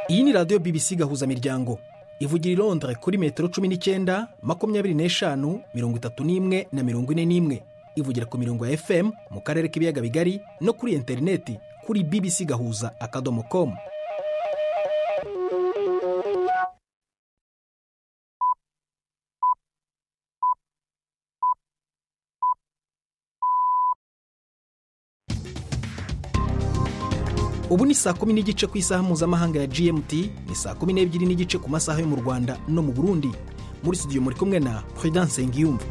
Iyi ni radiyo BBC gahuza miryango ivugira i Londres kuri metero 19, 25, 31 na 41. Ivugira ku mirongo ya FM mu karere k'ibiyaga bigari no kuri interineti kuri bbcgahuza.com. Ubu ni saa 10:30 ku isaha mpuzamahanga ya GMT, ni saa 12:30 ku masaha yo mu Rwanda no mu Burundi. Muri studio muri kumwe na Prudence Ngiyumva.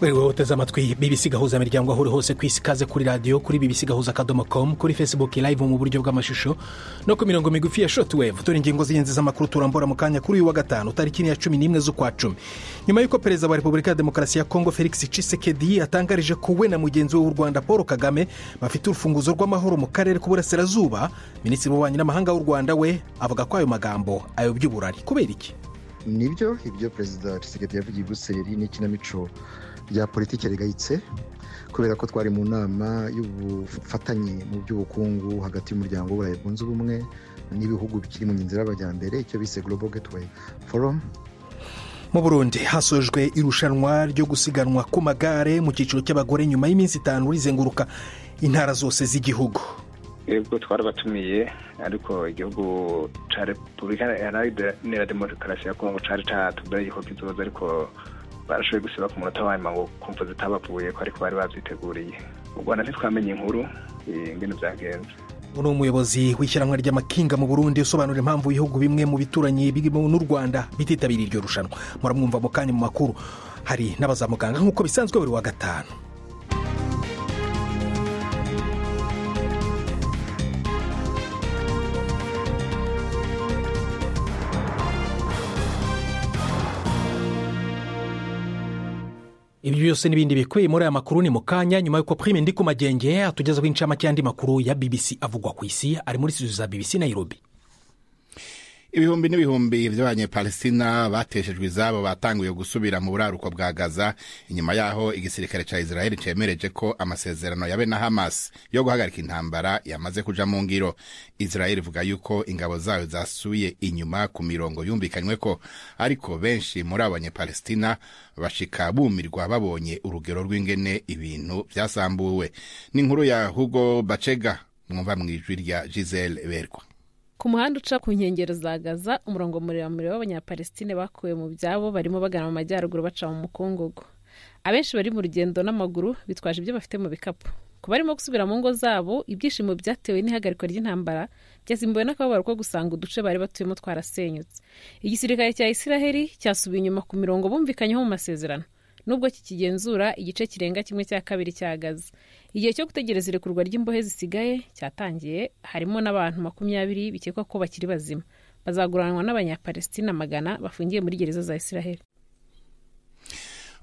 Wewe uteze amatwi BBC gahuza miryango aho uri hose ku isi, kaze kuri radio kuri bbcgahuza.com, kuri Facebook live mu buryo bw'amashusho no ku mirongo migufi ya shortwave. Turi ingingo z'ingenzi z'amakuru turambura mu kanya kuri uyu wa gatanu tariki ya 11 z'ukwa 10. Nyuma y'uko perezida wa Repubulika ya Demokarasi ya Kongo Felix Tshisekedi atangarije ko we na mugenzi we w'u Rwanda Paul Kagame bafite urufunguzo rw'amahoro mu karere k'uburasirazuba, Minisitiri w'Ububanyi n'Amahanga w'u Rwanda we avuga ko ayo magambo ayo by'uburari. Kubera iki? Nibyo Perezida Tshisekedi yavugiye i Buseri n'ikinamico rya politiki rigayitse, kubera ko twari mu nama y'ubufatanye mu by'ubukungu hagati y'umuryango w'Uburayi bwunze ubumwe n'ibihugu bikiri mu nzira y'abajyambere, icyo bise Global Gateway Forum. Mu Burundi hasojwe irushanwa ryo gusiganwa ku magare mu cyiciro cy'abagore nyuma y'iminsi 5 rizenguruka intara zose z'igihugu. Yego twarabatumiye, ariko igihugu ca Repubulika Iharanira Demokarasi ya Kongo cari catubwiye ko kizoza, ariko barashoboye gusiba ku munota wa nyuma ngo kumva zitabavuye ko ariko bari babyiteguriye. U Rwanda ntitwamenye inkuru ingene vyagenze. Uno umuyobozi w'ishyirahamwe ry'amakinga mu Burundi usobanura impamvu ibihugu bimwe mu bituranyi birimo n'u Rwanda bititabiriye iryo rushanwa. Muramwumva mu kanya mu makuru. Hari n'abazamuganga nk'uko bisanzwe buri wa gatanu. Ibi byose n'ibindi bikwiye muri aya makuru ni mu kanya, nyuma y'uko Prime Ndikumagenge atugezaho incamake y'andi makuru ya BBC avugwa ku isi. Ari muri studio za BBC Nairobi. Ibihumbi n'ibihumbi by'abanyepalestina bateshejwe izabo batanguye gusubira mu buraruko bwa Gaza inyuma yaho igisirikare ca Israel cemereje ko amasezerano yabe na Hamas yo guhagarika intambara yamaze kuja mu ngiro. Israel ivuga yuko ingabo zayo zasuye inyuma ku mirongo yumvikanywe ko, ariko benshi muri abanyepalestina bashika bumirwa babonye urugero rw'ingene ibintu byasambuwe. Ni inkuru ya Hugo Bachega, mwumva mwijwi rya Giselle Berwa. Ku muhanda uca ku nkengero za Gaza, umurongo muremure w'abanyapalestine bakuwe mu byabo barimo bagana mu majyaruguru baca mu mukungugu. Abenshi bari mu rugendo n'amaguru bitwaje ibyo bafite mu bikapu. Ku barimo gusubira mu ngo zabo, ibyishimo byatewe n'ihagarikwa ry'intambara byasimbuwe n'akababaro ko gusanga uduce bari batuyemo twarasenyutse. Igisirikare cya Isiraheli cyasubiye inyuma ku mirongo bumvikanyeho mu masezerano, nubwo kikigenzura igice kirenga 1/2 cya Gaza. Igihe cyo gutegereza irekurwa ry'imbohe zisigaye cyatangiye, harimo n'abantu 20 bikekwa ko bakiri bazima bazaguranwa n'abanyapalestina 100 bafungiye muri gereza za Isiraheli.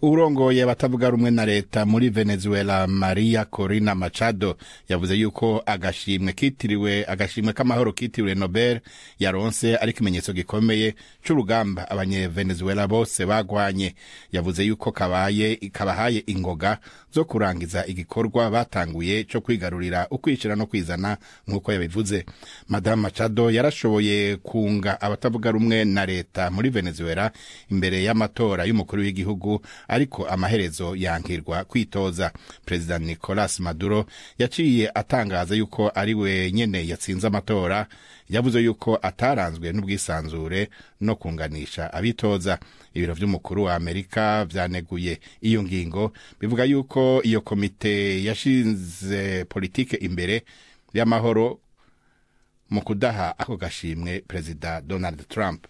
Urongoye batavuga rumwe na leta muri Venezuela Maria Corina Machado yavuze yuko agashimwe k'amahoro kitiriwe Nobel yaronse ari ikimenyetso gikomeye c'urugamba abanyevenezuela bose bagwanye. Yavuze yuko kabahaye ingoga zo kurangiza igikorwa batanguye cyo kwigarurira ukwishira no kwizana nk'uko yabivuze. Madame Machado yarashoboye kunga abatavuga rumwe na leta muri Venezuela imbere y'amatora y'umukuru w'igihugu, ariko amaherezo yankirwa kwitoza. President Nicolas Maduro yaciye atangaza yuko ari we nyene yatsinze amatora. Yavuze yuko ataranzwe n'ubwisanzure no kunganisha abitoza. Ibiro vy'umukuru wa Amerika vyaneguye iyo ngingo, bivuga yuko iyo komite yashinze politike imbere y'amahoro mu kudaha ako gashimwe Perezida Donald Trump.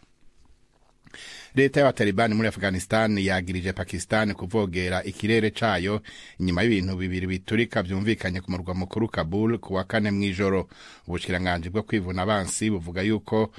Leta y'abatalibani muri Afghanistan yagirije Pakistan kuvogera ikirere cayo inyuma y'ibintu bibiri biturika byumvikanye ku murwa mukuru Kabul ku wa 4 mw'ijoro. Ubushikiranganje bwo kwivuna abansi buvuga yuko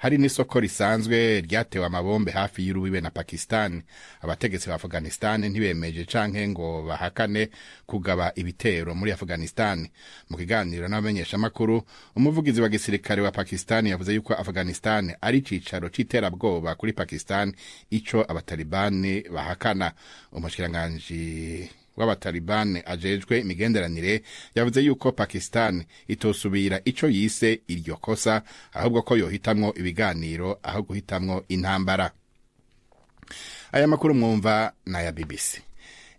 hari n'isoko risanzwe ryatewe amabombe hafi y'urubibe na Pakistan. Abategetsi ba Afghanistan ntibemeje canke ngo bahakane kugaba ibitero muri Afghanistan. Mu kiganiro n'abamenyesha makuru, umuvugizi wa gisirikare wa Pakistan yavuze yuko Afghanistan ari cicaro c'iterabwoba kuri Pakistan, ico abatalibani bahakana. Umushikiranganje w'abatalibani ajejwe imigenderanire yavuze yuko Pakistan itosubira ico yise iryo kosa, ahubwo ko yohitamwo ibiganiro aho guhitamwo intambara. Aya makuru mwumva na ya BBC.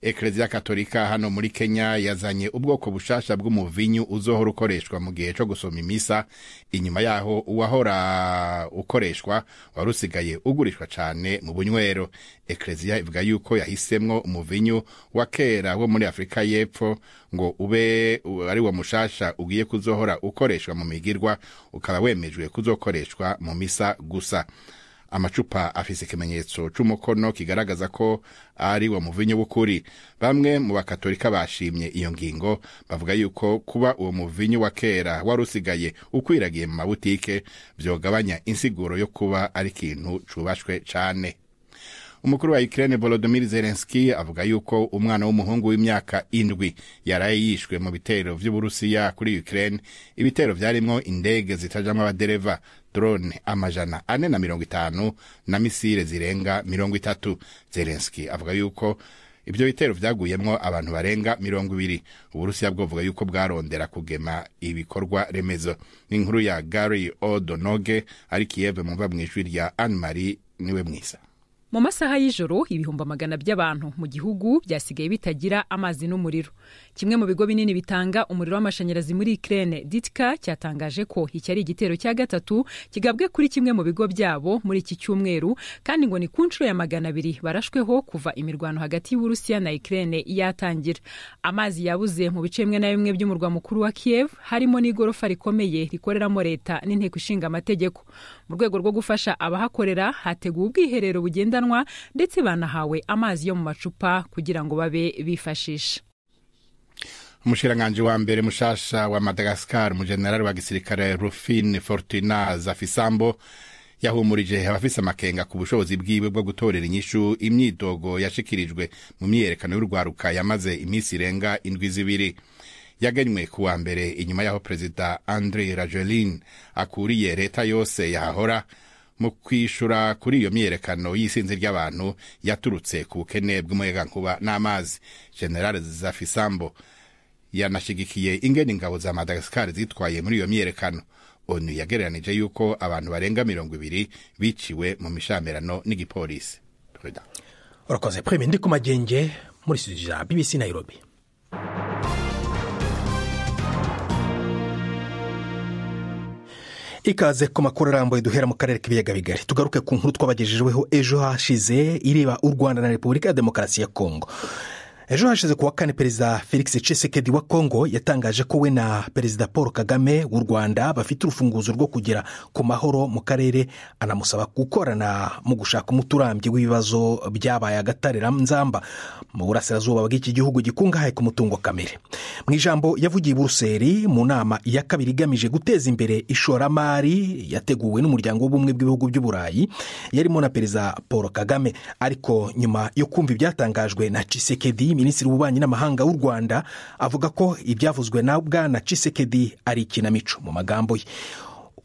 Eklezia Katolika hano muri Kenya yazanye ubwoko bushasha bw'umuvinyu uzohora ukoreshwa mu gihe cyo gusoma imisa, inyuma yaho uwahora ukoreshwa warusigaye ugurishwa cane mu bunywero. Eklezia ivuga yuko yahisemwo umuvinyu wa kera wo muri Afrika y'Epfo ngo ube ari wo mushasha ugiye kuzohora ukoreshwa mu migirwa, ukaba wemejwe kuzokoreshwa mu misa gusa. Amacupa afise ikimenyetso c'umukono kigaragaza ko ari wa muvinyu w'ukuri. Bamwe mu bakatolika bashimye iyo ngingo, bavuga yuko kuba uwo muvinyu wa kera warusigaye ukwiragiye mu mabutike vyogabanya insiguro yo kuba ari ikintu cubashwe cane. Umukuru wa Ukraine Volodymyr Zelensky avuga yuko umwana w'umuhungu w'imyaka 7 yaraye yishwe mu bitero vy'Uburusiya kuri Ukraine. Ibitero vyarimwo indege zitajamwo abadereva, drone 450 na misile zirenga 30. Zelensky avuga yuko ibyo bitero vyaguyemwo abantu barenga 20. Uburusiya bwovuga yuko bwarondera kugema ibikorwa remezo. Inkuru ya Gary O'Donoghue ari Kiev mu mvamwijwi rya Anne-Marie niwe mwisa. Mu masaha y'ijoro ibihumbi magana by'abantu mu gihugu byasigaye bitagira amazi n'umuriro. Kimwe mu bigo binini bitanga umuriro w'amashanyarazi muri Ukraine, Ditka, cyatangaje ko iki ari igitero cya gatatu kigabwe kuri kimwe mu bigo byabo muri iki cyumweru, kandi ngo ni ku nshuro ya 200 barashweho kuva imirwano hagati y'Uburusiya na Ukraine yatangira. Amazi yabuze mu bice bimwe na bimwe by'umurwa mukuru wa Kiev, harimo n'igorofa rikomeye rikoreramo leta n'inteko ishinga amategeko. Mu rwego rwo gufasha abahakorera, hateguwe ubwiherero bugenda ndetse banahawe amazi yo mu macupa kugira ngo babe bifashisha. Umushiranganje wa mbere mushasha wa Madagascar mu general wa gisirikare Rufin Fortuna Zafisambo yahumurije abafise amakenga ku bushobozi bwiwe bwo gutorera inyishu imyidogo yashikirijwe mu myerekano y'urwaruka yamaze imisi irenga 7. Yagenywe kuwa mbere inyuma yaho Perezida Andry Rajoelina akuriye leta yose yahora mu kwishura kuri iyo myerekano y'isinzi ry'abantu yaturutse ku bukene bw'umuyagankuba n'amazi. General Zafisambo yanashigikiye ingene ingabo za Madagascar zitwaye muri iyo myerekano. ONU yagereranije yuko abantu barenga 20 biciwe mu mishamirano n'igipolisi. Urakoze Prime ndi ku Magenge muri studio ya BBC Nairobi. Ikaze ku makuru arambuye duhera mu karere k'ibiyaga bigari. Tugaruke ku nkuru twabagejejeho ejo hashize ireba u Rwanda na Repubulika ya Demokarasi ya Kongo. Ejo hashize kuwa 4 Perezida Felix Tshisekedi wa Kongo yatangaje ko we na Perezida Paul Kagame w'u Rwanda bafite urufunguzo rwo kugera ku mahoro mu karere, anamusaba gukorana mu gushaka umuturambye w'ibibazo byabaye agatarira nzamba mu burasirazuba bw'iki gihugu gikungahaye ku mutungo kamere. Mu ijambo yavugiye i Buruseli mu nama ya kabiri igamije guteza imbere ishoramari yateguwe n'umuryango w'ubumwe bw'ibihugu by'Uburayi, yarimo na Perezida Paul Kagame. Ariko nyuma yo kumva ibyatangajwe na Tshisekedi, Minisitiri w'Ububanyi n'Amahanga w'u Rwanda avuga ko ibyavuzwe na Bwana Tshisekedi ari ikinamico. Mu magambo ye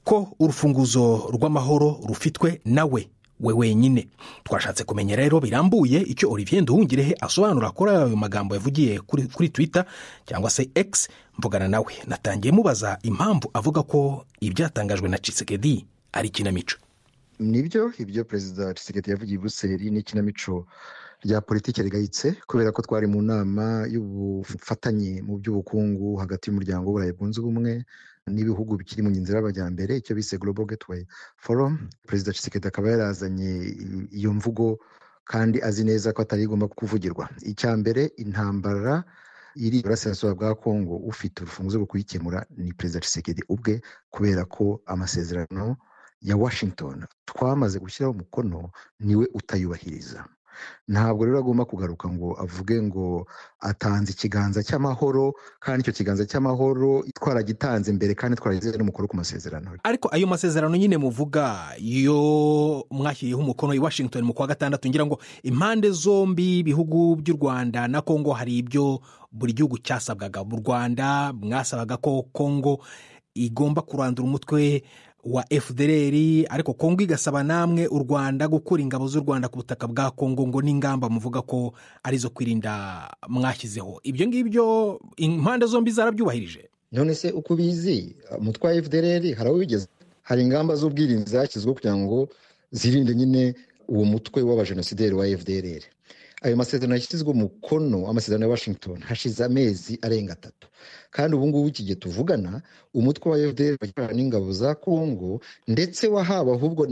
ko urufunguzo rw'amahoro rufitwe nawe we wenyine. Twashatse kumenya rero birambuye icyo Olivier Nduhungirehe asobanura kuri ayo magambo yavugiye kuri Twitter cyangwa se X. Mvugana nawe natangiye mubaza impamvu avuga ko ibyatangajwe na Tshisekedi ari ikinamico. Nibyo ibyo Perezida Tshisekedi yavugiye i Buruseli n'ikinamico rya politiki rigayitse, kubera ko twari mu nama y'ubufatanye mu by'ubukungu hagati y'umuryango w'Uburayi bwunze ubumwe n'ibihugu bikiri mu nzira y'amajyambere, icyo bise Global Gateway Forum. Perezida Tshisekedi akaba yarazanye iyo mvugo kandi azi neza ko atari igomba kuvugirwa. Icya mbere, intambara iri burasirazuba bwa Kongo ufite urufunguzo rwo kuyikemura ni Perezida Tshisekedi ubwe, kubera ko amasezerano ya Washington twamaze gushyiraho umukono niwe utayubahiriza. Ntabwo rero agomba kugaruka ngo avuge ngo atanze ikiganza cy'amahoro, kandi icyo kiganza cy'amahoro twaragitanze mbere kandi twaragize n'umukoro ku masezerano. Ariko ayo masezerano nyine muvuga yo mwashyiriyeho umukono i Washington mu kwa gatandatu, ngira ngo impande zombi ibihugu by'u Rwanda na Kongo hari ibyo buri gihugu cyasabwaga. Mu Rwanda mwasabaga ko Kongo igomba kurandura umutwe wa FDLR, ariko Kongo igasaba namwe u Rwanda gukura ingabo z'u Rwanda ku butaka bwa Kongo, ngo n'ingamba muvuga ko arizo kwirinda mwashyizeho. Ibyo ngibyo impande zombi zarabyubahirije? None se uko bizi umutwe wa FDLR harawigeze, hari ingamba z'ubwirinzi zashyizweho kugira ngo zirinde nyine uwo mutwe w'abajenosideri wa FDLR. Ayo masezerano yashyizwe umukono, amasezerano ya Washington, hashize amezi arenga 3, kandi ubu ngubu iki gihe tuvugana umutwe wa FDLR wakorana n'ingabo za Kongo, ndetse wahaba ahubwo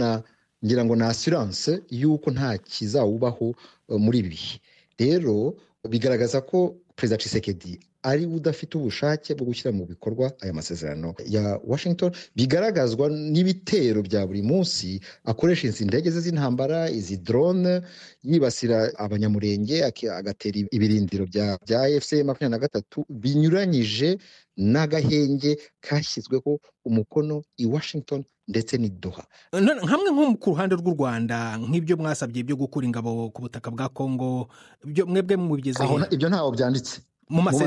ngira ngo na assurance yuko nta kizawubaho muri ibi bihe. Rero bigaragaza ko Perezida Tshisekedi ari udafite ubushake bwo gushyira mu bikorwa aya masezerano ya Washington, bigaragazwa n'ibitero bya buri munsi akoresha izi ndege ze z'intambara, izi drone, yibasira abanyamurenge, agatera ibirindiro bya AFC 23 binyuranyije n'agahenge kashyizweho umukono i Washington ndetse ni Doha. Hamwe nko ku ruhande rw'u Rwanda, nk'ibyo mwasabye byo gukura ingabo ku butaka bwa Kongo, byo mwebwe mubigezeho? Ibyo ntaho byanditse.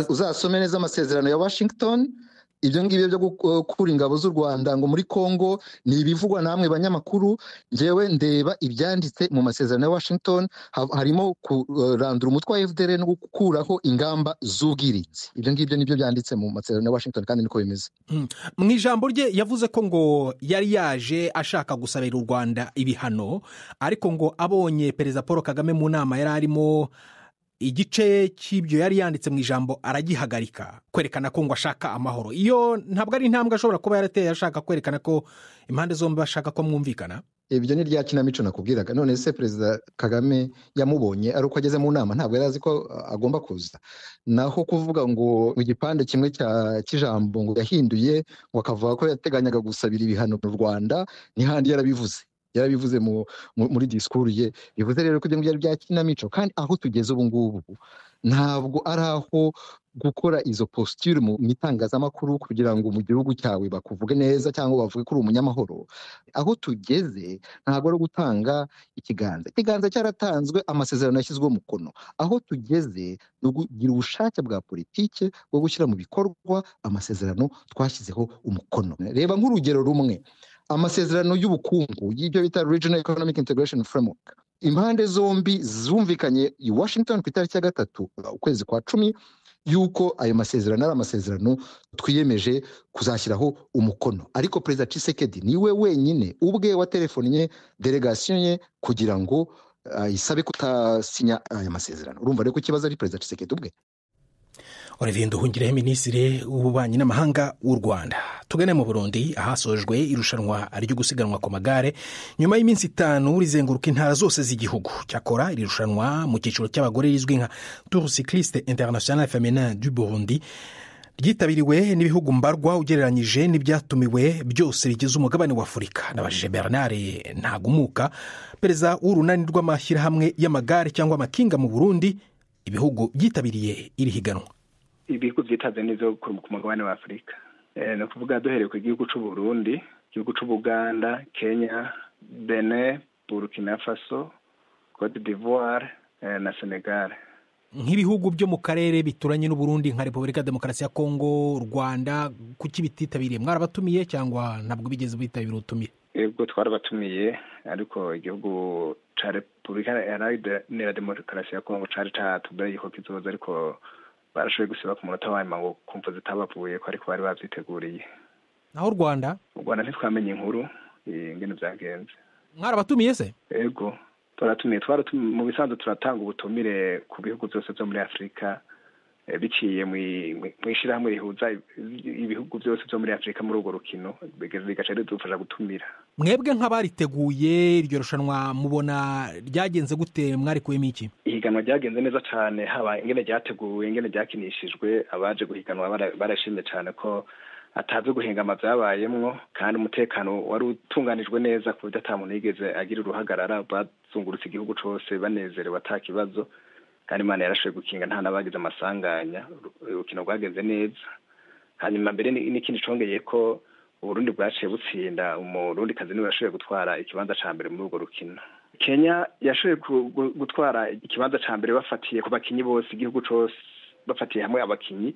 Uzasome neza amasezerano ya Washington, ibyo ngibyo byo gukura ingabo z'u Rwanda ngo muri Kongo ni ibivugwa namwe banyamakuru. Jewe ndeba ibyanditse mu masezerano ya Washington, harimo kurandura umutwe wa FDLR no gukuraho ingamba z'ubwirinzi. Ibyo ngibyo nibyo byanditse mu masezerano ya Washington, kandi niko bimeze. Mu ijambo rye yavuze ko ngo yari yaje ashaka gusabira u Rwanda ibihano, ariko ngo abonye Perezida Paul Kagame mu nama yari arimo, igice cy'ibyo yari yanditse mu ijambo aragihagarika, kwerekana ko ngo ashaka amahoro. Iyo ntabwo ari intambwe ashobora kuba yarateye ashaka kwerekana ko impande zombi bashaka ko mwumvikana? Ibyo ni rya kinamico nakubwiraga. None se Perezida Kagame yamubonye ari uko ageze mu nama, ntabwo yari azi ko agomba kuza. Naho kuvuga ngo igipande kimwe cy'ijambo ngo yahinduye, ngo akavuga ko yateganyaga gusabira ibihano mu Rwanda, ni handi yarabivuze muri disikuru ye. Bivuze rero ko ibyo byari bya kinamico, kandi aho tugeze ubu ngubu ntabwo ari aho gukora izo posture mu itangazamakuru kugira ngo mu gihugu cyawe bakuvuge neza cyangwa bavuge ko uri umunyamahoro. Aho tugeze ntabwo ari gutanga ikiganza cyaratanzwe, amasezerano yashyizweho umukono. Aho tugeze ni ugugira ubushake bwa politike bwo gushyira mu bikorwa amasezerano twashyizeho umukono. Reba nk'urugero rumwe, amasezerano y'ubukungu y'ibyo bita Regional Economic Integration Framework, impande zombi zumvikanye i Washington ku itariki ya 3 ukwezi kwa 10 yuko ayo masezerano ari amasezerano twiyemeje kuzashyiraho umukono. Ariko Perezida Tshisekedi niwe wenyine ubwe waterefonnye delegation ye kugira ngo isabe kutasinya aya masezerano. Urumva rero ko ikibazo ari Perezida Tshisekedi ubwe. Olivier Nduhungirehe, Minisitiri w'Ububanyi n'Amahanga w'u Rwanda. Tugane mu Burundi, ahasojwe irushanwa ryo gusiganwa ku magare nyuma y'iminsi 5 rizenguruka intara zose z'igihugu. Cyakora iri rushanwa mu cyiciro cy'abagore rizwi nka Tour Cycliste International Féminin du Burundi ryitabiriwe n'ibihugu mbarwa ugereranyije n'ibyatumiwe byose bigize umugabane wa Afurika. Nabajije Bernard Ntagumuka, perezida w'urunani rw'amashyirahamwe y'amagare cyangwa amakinga mu Burundi, ibihugu byitabiriye iri higanwa. Ibihugu byitaze neza ku mugabane wa Afurika, no kuvuga duhereye ku gihugu cy'u Burundi, igihugu cy'u Buganda, Kenya, Benin, Burkina Faso, Cote d'Ivoire na Senegal. Nk'ibihugu byo mu karere bituranye n'u Burundi nka Repubulika Demokarasi ya Kongo, Rwanda, kuki bititabiriye? Mwarabatumiye cyangwa ntabwo bigeze bitabira utumire? Yego twarabatumiye, ariko igihugu cya Repubulika Iharanira Demokarasi ya Kongo cari catubwiye ko kizoza, ariko barashoboye gusiba ku munota wa nyuma ngo kumva zitabavuye ko ariko bari babyiteguriye. Naho Rwanda ntitwamenye inkuru ingene byagenze. Mwarabatumiye se? Yego turatumiye, mu bisanzwe turatanga ubutumire ku bihugu byose byo muri Afurika, biciye mu ishyirahamwe rihuza ibihugu byose byo muri Afurika muri urwo rukino, bigaca ridufasha gutumira. Mwebwe nk'abariteguye iryo rushanwa mubona ryagenze gute? Mwarikuyemo iki? Ihiganwa ryagenze neza cyane, haba ingene ryateguwe, ingene ryakinishijwe. Abaje guhiganwa barashimye cyane ko atazi guhingama byabayemwo, kandi umutekano wari utunganijwe neza ku buryo ata muntu yigeze agira uruhagarara. Bazungurutse igihugu cyose banezerewe atakibazo, kandi Imana yarashoboye gukinga nta nabagize amasanganya. Urukino rwagenze neza. Hanyuma mbere n'ikindi congeye ko Uburundi bwaciye butsinda, umurundi kazi niwe yashoboye gutwara ikibanza ca mbere muri urwo rukino. Kenya yashoboye gutwara ikibanza ca mbere bafatiye ku bakinyi bose, igihugu cyose bafatiye hamwe abakinyi,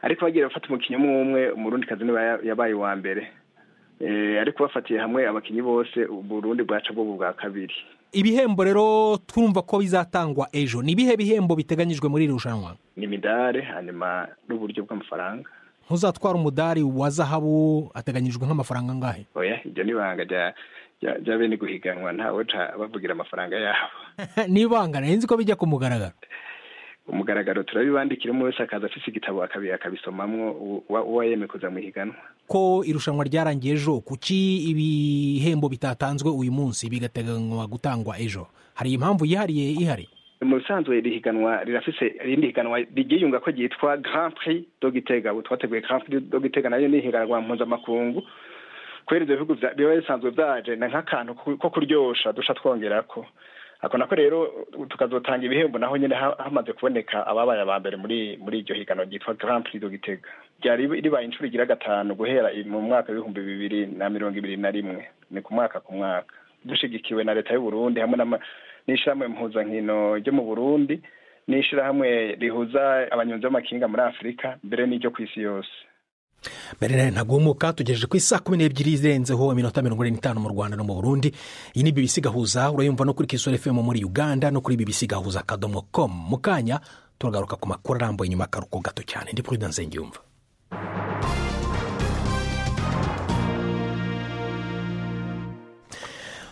ariko bagiye bafata umukinyi umwe, umurundi kazi niwe yabaye wa mbere. ariko bafatiye hamwe abakinyi bose Burundi bwaca bwo bwa kabiri. Ibihembo rero twumva ko bizatangwa ejo, ni bihe bihembo biteganyijwe muri irushanwa? Ni midare hanyuma n'uburyo bw'amafaranga. Ntuzatwara umudari wa zahabu ateganyijwe nk'amafaranga ngahe? Oya, ibyo nibanga ja bene guhiganwa ntawe bavugira amafaranga yabo. Nibanga nzi ko bijya kumugaragara. Umugaragaro turabibandikira mu wese akaza afise igitabo akabisomamwo uwayeme kuza mu higanwa. Ko irushanwa ryarangiye ejo, kuki ibihembo bitatanzwe uyu munsi bigateganywa gutangwa ejo? Hari impamvu yihariye ihari? Mu bisanzwe rihiganwa rirafise irindi higanwa rigiyunga ko ryitwa Grand Prix do Gitega. Twateguye Grand Prix do Gitega nayo ni higanwa mpuzamakungu. Kwera ivyo bihugu biba bisanzwe vyaje na nk'akantu ko kuryosha dusha twongerako. Ako nako rero tukazotanga ibihembo naho nyene hamaze kuboneka ababaye abambere muri iryo higanwa ryitwa Grand Prix do Gitega. Ryari ribaye incuro igira 5 guhera mu mwaka wa 2021, ni ku mwaka dushigikiwe na leta y'u Burundi hamwe n'ishirahamwe mpuzankino ryo mu Burundi n'ishirahamwe rihuza abanyonzi b'amakinga muri Afrika mbere n'iryo kw'isi yose. Berere ntagumuka tugejeje ku isa 12 zirenzeho iminota 45 mu Rwanda no mu Burundi. Iyi ni BBC Gahuza, urayumva no kuri Kisoro FM muri Uganda no kuri bbcgahuza.com. Mukanya turagaruka ku makuru arambuye nyuma karuko gato cyane. Ndi Prudence Ngiyumva.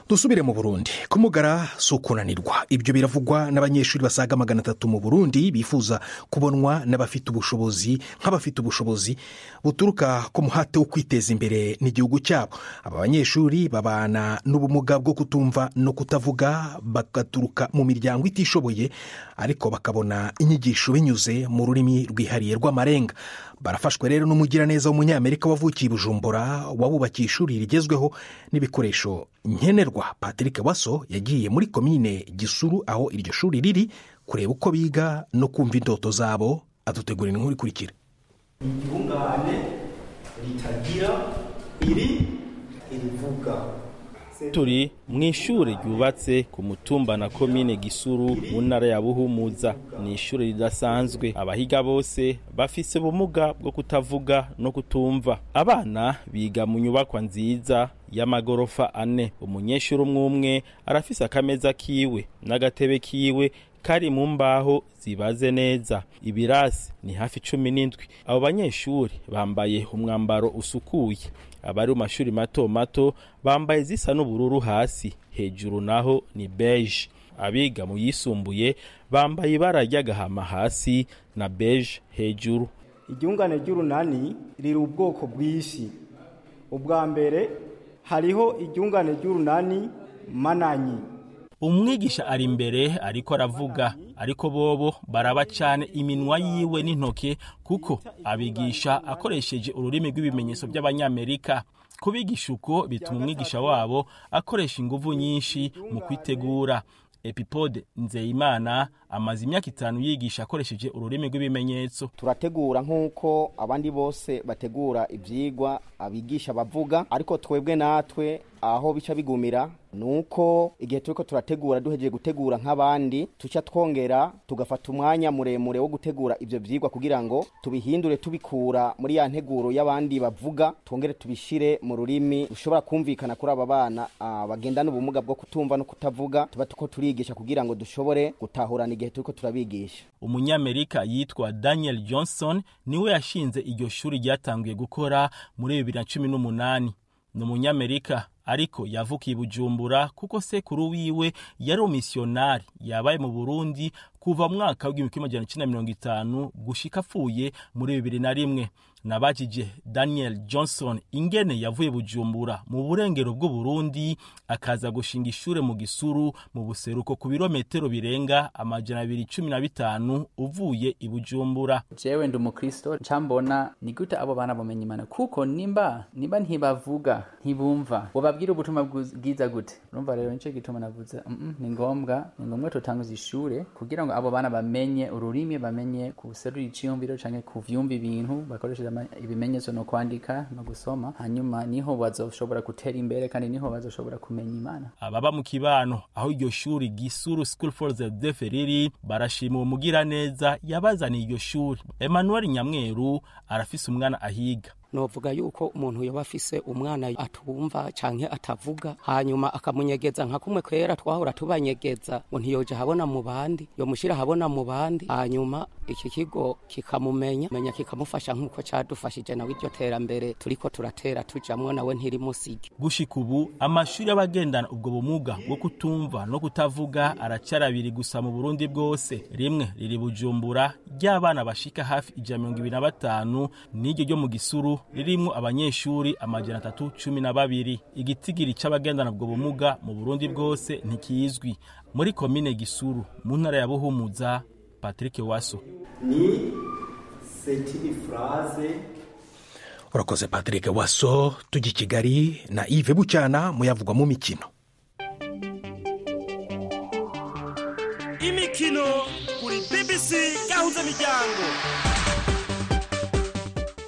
Dusubire mu Burundi. Kumugara sukunanirwa. Ibyo biravugwa n'abanyeshuri basaga 300 mu Burundi bifuza kubonwa n'abafite ubushobozi nk'abafite ubushobozi buturuka ku muhate wo kwiteza imbere n'igihugu cyabo. Aba banyeshuri babana n'ubumuga bwo kutumva no kutavuga, bagaturuka mu miryango itishoboye ariko bakabona inyigisho binyuze mu rurimi rwihariye rw'amarenga. Barafashwe rero n'umugiraneza w'umunyamerika wavukiye Bujumbura wabubakiye ishuri rigezweho n'ibikoresho nkenerwa. Patrick Waso yagiye muri komine Gisuru aho iryo shuri riri kureba uko biga no kumva indoto zabo. Adutegura inkuru ikurikira. Igihungane ritagira irivuga. Turi mw'ishure ryubatse ku mutumba na komine Gisuru mu ntara ya Buhumuza. Ni ishure ridasanzwe, abahiga bose bafise ubumuga bwo kutavuga no kutumva. Abana biga mu nyubakwa nziza y'amagorofa 4. Umunyeshuri umwe arafise akameza kiwe n'agatebe kiwe kari mu mbaho zibaze neza. Ibirasi ni hafi 17. Abo banyeshuri bambaye umwambaro usukuye. Abari mu mashuri mato bambaye zisa n'ubururu hasi, hejuru naho ni beige. Abiga mu yisumbuye bambaye ibara ry'agahama hasi na beige hejuru. Igihungane ry'urunani riri ubwoko bwinshi. Ubwa mbere hariho igihungane ry'urunani mananyi. Umwigisha ari imbere ariko aravuga, ariko bobo baraba cyane iminwa yiwe n'intoke kuko abigisha akoresheje ururimi rw'ibimenyetso by'abanyamerika. Kubigisha uko bituma umwigisha wabo akoresha ingufu nyinshi mu kwitegura. Epipode Nzeyimana amaze imyaka 5 yigisha akoresheje ururimi rw'ibimenyetso. Turategura nk'uko abandi bose bategura ivyigwa abigisha bavuga, ariko twebwe natwe aho bica bigumira nuko igihe turiko turategura duhejeje gutegura nk'abandi tuca twongera tugafata umwanya muremure wo gutegura ivyo vyigwa kugira ngo tubihindure tubikura muri ya nteguro y'abandi bavuga twongere tubishire mu rurimi rushobora kumvikana kuri aba bana bagendana ubumuga bwo kutumva no kutavuga. Tuba tuko turigisha kugira ngo dushobore gutahurana igihe turiko turabigisha. Umunyamerika yitwa Daniel Johnson niwe yashinze iryo shuri ryatanguye gukora muri 2018. N'umunyamerika ariko yavukiye Bujumbura kuko sekuru wiwe yari umisionari yabaye mu Burundi kuva mwaka wa 1950 gushika apfuye muri 2001. Nabajije Daniel Johnson ingene yavuye Bujumbura mu burengero bw'u Burundi akaza gushinga ishure mu Gisuru mu buseruko ku birometero birenga 215 uvuye i Bujumbura. Jewe ndi umukristo cambona ni gute abo bana bomenye Imana kuko nimba ntibavuga ntibumva wababwira ubutumwa bwiza gute. Urumva rero nico gituma navuze ni ngombwa tutanguza ishure kugira ngo abo bana bamenye ururimi, bamenye kuserura iciyumviro canke kuvyumva ibintu bakoresheje ibimenyetso no kwandika no gusoma, hanyuma niho bazoshobora gutera imbere kandi niho bazoshobora kumenya Imana. Ababa mu kibano aho iryo shuri Gisuru School for the Deaf riri barashima umugira neza yabazaniye iryo shuri. Emmanuel Nyamweru arafise umwana ahiga. novuga yuko umuntu yoba afise umwana atumva canke atavuga hanyuma akamunyegeza nka kumwe kwera twahora tubanyegeza ngo ntiyoja habona mu bandi yomushira habona mu bandi hanyuma iki kigo kikamumenya kikamufasha nk'uko cadufashije nawe iryo terambere turiko turatera tujamwo nawe ntirimusige. Gushika ubu amashuri y'abagendana ubwo bumuga bwo kutumva no kutavuga aracarabiri gusa mu Burundi bwose, rimwe riri Bujumbura ry'abana bashika hafi 125 n'iryo ryo mu Gisuru ririmo abanyeshuri 312. Igitigiri c'abagendana ubwo bumuga mu Burundi bwose ntikizwi. Muri komine Gisuru mu ntara ya Buhumuza, Patrick Waso. Ni cette phrase. Urakoze Patrick Waso. Tujya i Kigali na Yves Bucyana muyavugwa mu mikino. Imikino kuri BBC gahuza miryango.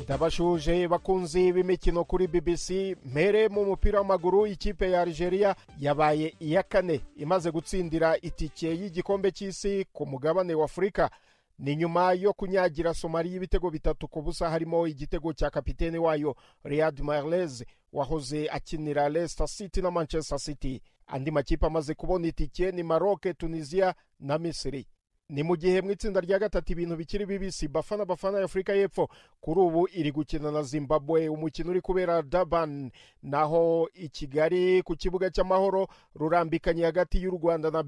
Ndabashuje bakunzi b'imikino kuri BBC. Mpere mu mupira w'amaguru, ikipe ya Algeria yabaye iya kane imaze gutsindira itike y'igikombe cy'isi ku mugabane wa Afrika. Ni nyuma yo kunyagira Somalia ibitego 3-0, harimo igitego cya kapiteni wayo Riyad Mahrez wahoze akinira Leicester City na Manchester City. Andi makipe amaze kubona itike ni Maroc, Tunisia na Misiri. Ni mu gihe mu itsinda rya gatatu ibintu bikiri bibisi. Bafana ya Afrika y'Epfo kuri ubu iri gukina na Zimbabwe, umukino uri kubera Durban, naho i Kigali ku kibuga cy'amahoro rurambikanye hagati y'u Rwanda na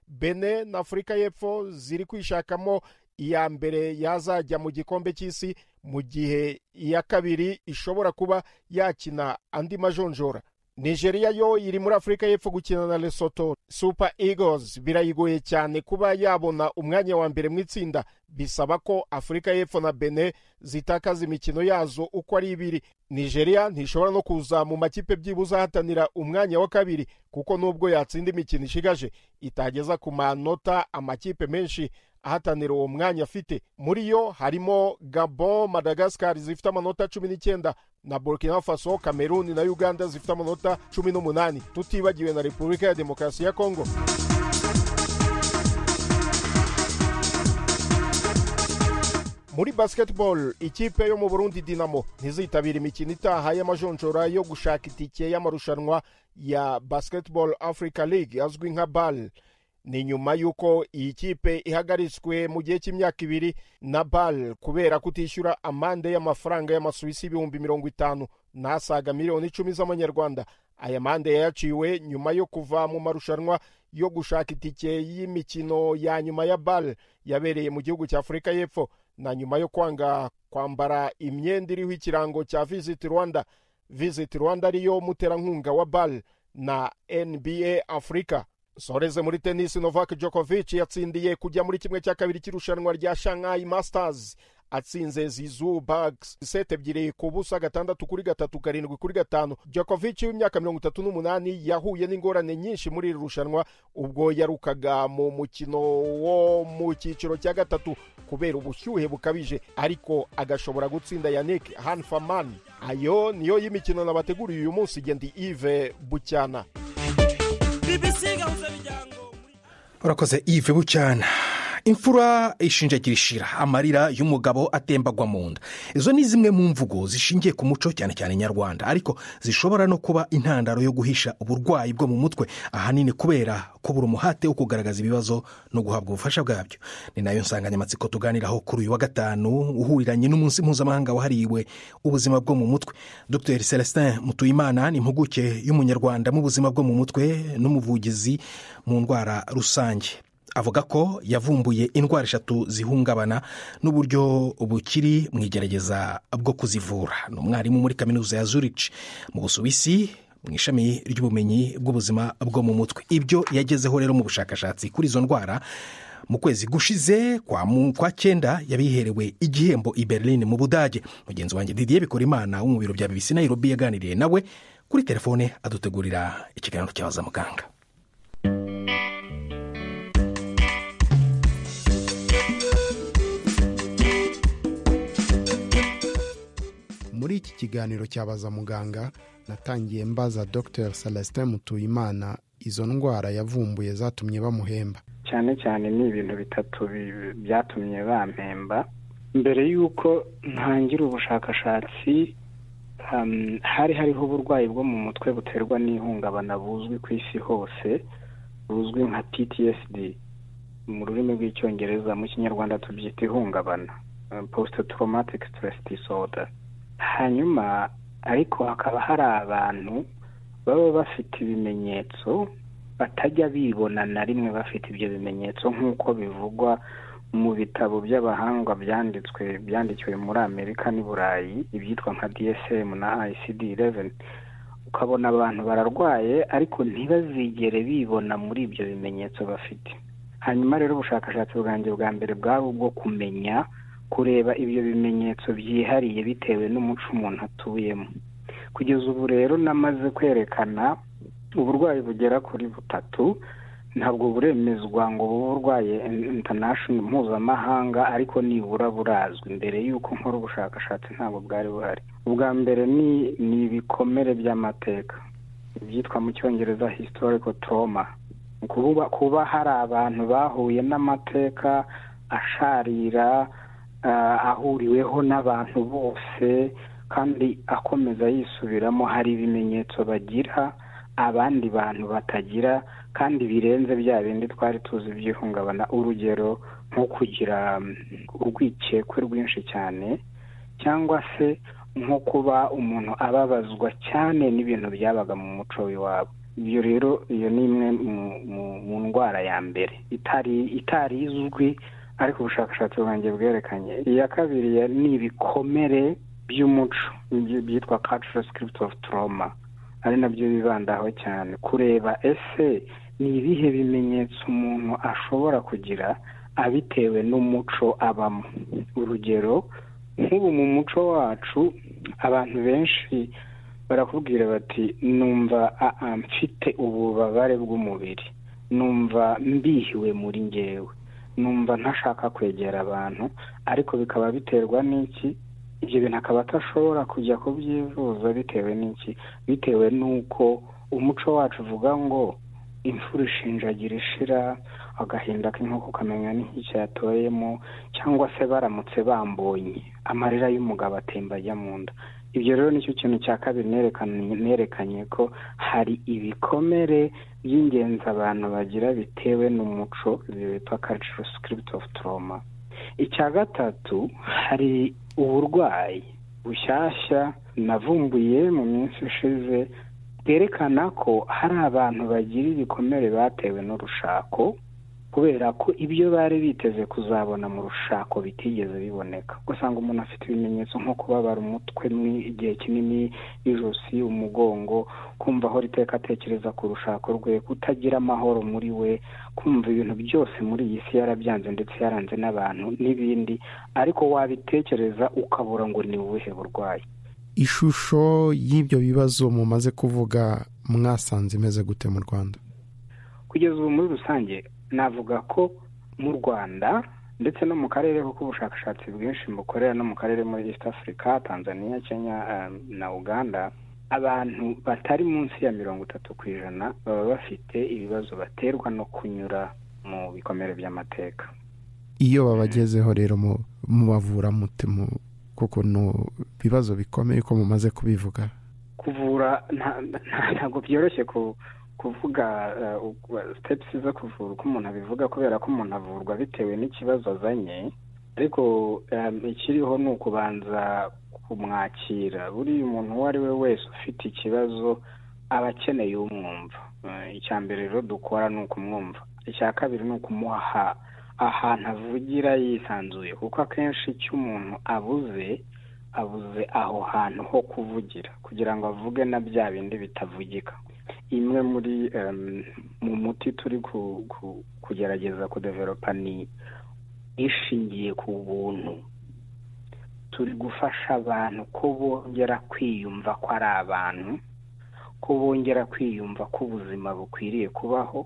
Benin na Afrika y'Epfo ziri kwishakamo iya mbere yazajya mu gikombe cy'isi, mu gihe iya kabiri ishobora kuba yakina andi majonjora. Nigeria yo iri muri Afrika y'Epfo gukina na Lesotho. Super Eagles birayigoye cyane kuba yabona umwanya wa mbere mu itsinda, bisaba ko Afrika y'Epfo na Benin zitakaza imikino yazo uko ari ibiri. Nigeria ntishobora no kuza mu makipe byibuza hatanira umwanya wa kabiri, kuko nubwo yatsinda imikino ishigaje itageza ku manota amakipe menshi ahatanira uwo mwanya afite. Muri yo harimo Gabon, Madagascar zifite amanota 19 na Burkina Faso, Cameroon na Uganda zifite amanota 18, tutibagiwe na Repubulika ya Demokarasi ya Kongo. Muri basketball, ikipe yo mu Burundi Dinamo ntizitabira imikino itaha y'amajonjora yo gushaka itike y'amarushanwa ya Basketball Africa League azwi nka BAL. Ni nyuma yuko iyi kipe ihagaritswe mu gihe cy'imyaka 2 na BAL kubera kutishyura amande y'amafaranga y'amasuwisi 50,000 n'asaga miliyoni 10 z'amanyarwanda. Aya mande yaciwe nyuma yo kuva mu marushanwa yo gushaka itike y'imikino ya nyuma ya BAL yabereye mu gihugu cya Afrika y'Epfo, na nyuma yo kwanga kwambara imyenda iriho ikirango cya Visit Rwanda. Visit Rwanda ariyo muterankunga wa BAL na NBA Africa. Soreze muri tennis, Novak Djokovic yatsindiye kujya muri kimwe cya kabiri cy'irushanwa rya Shanghai Masters, atsinze Zizou Bugs 7-2 ku busa 6-3, 7-5. Djokovic w'imyaka 38 yahuye n'ingorane nyinshi muri iri rushanwa ubwo yarukaga mu mukino wo mu cyiciro cya gatatu kubera ubushyuhe bukabije, ariko agashobora gutsinda Yannick Hanfman. Ayo niyo y'imikino nabateguriye uyu munsi. Gendi Yves Bucyana. Urakoze Yves Bucyana. Imfura ishinjagira ishira, amarira y'umugabo atembagwa mu nda. Izo ni zimwe mu mvugo zishingiye ku muco cyane cyane nyarwanda, ariko zishobora no kuba intandaro yo guhisha uburwayi bwo mu mutwe, ahanini kubera kubura umuhate wo kugaragaza ibibazo no guhabwa ubufasha bwabyo. Ni nayo nsanganyamatsiko tuganiraho kuri uyu wa gatanu uhuriranye n'umunsi mpuzamahanga wahariwe ubuzima bwo mu mutwe. Dr Celestin Mutuyimana ni impuguke y'umunyarwanda mu buzima bwo mu mutwe n'umuvugizi mu ndwara rusange. Avuga ko yavumbuye indwara 3 zihungabana n'uburyo bukiri mu igerageza bwo kuzivura. Ni umwarimu muri kaminuza ya Zurich mu Busuwisi mu ishami ry'ubumenyi bw'ubuzima bwo mu mutwe. Ibyo yagezeho rero mu bushakashatsi kuri izo ndwara mu kwezi gushize kwa 9 yabiherewe igihembo i Berlin mu Budage. Mugenzi wanjye Didier Bikorimana wo mu biro bya BBC Nairobi yaganiriye nawe kuri telefone adutegurira ikiganiro cyabaza muganga. Muri iki kiganiro cyabaza muganga natangiye mbaza Dr Celestin Mutuyimana izo ndwara yavumbuye zatumye bamuhemba. Cyane cyane ni ibintu bitatu byatumye bampemba. Mbere yuko ntangira ubushakashatsi hari hariho uburwayi bwo mu mutwe buterwa n'ihungabana buzwi ku isi hose buzwi nka PTSD mu rurimi rw'icyongereza, mu kinyarwanda tubyita ihungabana, post traumatic stress disorder. Hanyuma ariko hakaba hari abantu baba bafite ibimenyetso batajya bibona na rimwe bafite ibyo bimenyetso, nk'uko bivugwa mu bitabo by'abahanga byandikiwe muri Amerika n'i Burayi, ibyitwa nka DSM na ICD-11. Ukabona abantu bararwaye ariko ntibazigere bibona muri ibyo bimenyetso bafite. Hanyuma rero ubushakashatsi bwanjye bwa mbere bwari ubwo kumenya, kureba ibyo bimenyetso byihariye bitewe n'umuco umuntu atuyemo. Kugeza ubu rero namaze kwerekana uburwayi bugera kuri 3, ntabwo buremezwa ngo uburwaye international mpuzamahanga, ariko nibura burazwi. Mbere y'uko nkora ubushakashatsi ntabwo bwari buhari. Ubwa mbere ni ibikomere by'amateka, byitwa mu cyongereza historical trauma. Kuba hari abantu bahuye n'amateka asharira, ahuriweho n'abantu bose kandi akomeza yisubiramo, hari ibimenyetso bagira abandi bantu batagira kandi birenze bya bindi twari tuzi by'ihungabana. Urugero nko kugira urwikekwe rwinshi cyane, cyangwa se nko kuba umuntu ababazwa cyane n'ibintu byabaga mu muco w'iwabo. Ibyo rero iyo ni imwe mu ndwara ya mbere itari izwi ariko ubushakashatsi bwanjye bwerekanye. Iya kabiri ni ibikomere by'umuco byitwa cultural script of trauma, ari nabyo bibandaho cyane, kureba ese ni ibihe bimenyetso umuntu ashobora kugira abitewe n'umuco abamo. Urugero nk'ubu mu muco wacu abantu benshi barakubwira bati numva mfite ububabare bw'umubiri, numva mbihiwe muri njyewe, numva ntashaka kwegera abantu, ariko bikaba biterwa n'iki? Ibyo bintu akaba atashobora kujya kubyivuza bitewe n'iki? Bitewe n'uko umuco wacu uvuga ngo imfura ishinjagira ishira, agahinda k'inkoko kamenya n'icyo yatoyemo, cyangwa se baramutse bambonye amarira y'umugabo atemba ajya mu nda. Ibyo rero nicyo kintu cya kabiri nerekanye ko hari ibikomere by'ingenzi abantu bagira bitewe n'umuco, bita cultural script of trauma. Icya gatatu, hari uburwayi bushyashya navumbuye mu minsi ishize bwerekana ko hari abantu bagira ibikomere batewe n'urushako, kubera ko ibyo bari biteze kuzabona mu rushako bitigeze biboneka. Usanga umuntu afite ibimenyetso nko kubabara umutwe igihe kinini, ijosi, umugongo, kumva aho riteka atekereza ku rushako rwe, kutagira amahoro muri we, kumva ibintu byose muri iyi si yarabyanze ndetse yaranze n'abantu n'ibindi, ariko wabitekereza ukabura ngo ni ubuhe burwayi. Ishusho y'ibyo bibazo mumaze kuvuga mwasanze imeze gute mu Rwanda? Kugeza ubu muri rusange navuga ko mu Rwanda ndetse no mu karere kuko ubushakashatsi bwinshi bukorera no mu karere muri East Africa, Tanzania, Kenya na Uganda, abantu batari munsi ya 30% baba bafite ibibazo baterwa no kunyura mu bikomere by'amateka. Iyo babagezeho rero mu bavura mute kuko no bibazo bikomeye ko mumaze kubivuga? Kuvura ntabwo byoroshye kuvuga steps zo kuvura uko umuntu abivuga, kubera ko umuntu avurwa bitewe n'ikibazo azanye, ariko ikiriho ni ukubanza kumwakira. Buri muntu uwo ari we wese ufite ikibazo aba akeneye umwumva. Icya mbere rero dukora ni ukumwumva. Icya kabiri ni ukumuha ahantu avugira yisanzuye, kuko akenshi icyo umuntu abuze aho hantu ho kuvugira kugira ngo avuge na bya bindi bitavugika. Imwe muri mu muti turi kugerageza kudevelopa ni ishingiye ku buntu. Turi gufasha abantu ko bongera kwiyumva ko ari abantu, ko bongera kwiyumva ko ubuzima bukwiriye kubaho,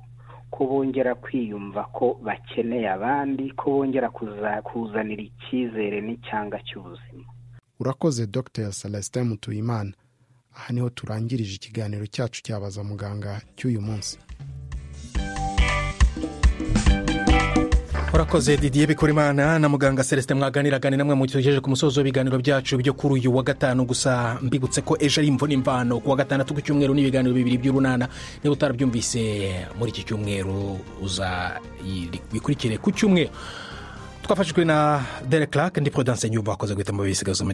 ko bongera kwiyumva ko bakeneye abandi, ko bongera kuzanira icyizere n'icyanga cy'ubuzima. Urakoze Dr. Celestin Mutuyimana. Aha niho turangirije ikiganiro cyacu cyabaza muganga cy'uyu munsi. urakoze Didier Bikorimana na muganga Celestin mwaganiraga namwe mu tugejeje ku musozo w'ibiganiro byacu byo kuri uyu wa gatanu. Gusa mbibutse ko ejo ari imvo n'imvano ku wa gatandatu ku cyumweru n'ibiganiro bibiri by'urunana. Niba utarabyumvise muri iki cyumweru bikurikire ku cyumweru. Twafashijwe na Derek Clark ndi Prudence Nyumva wakoze guhitamo bibisigazo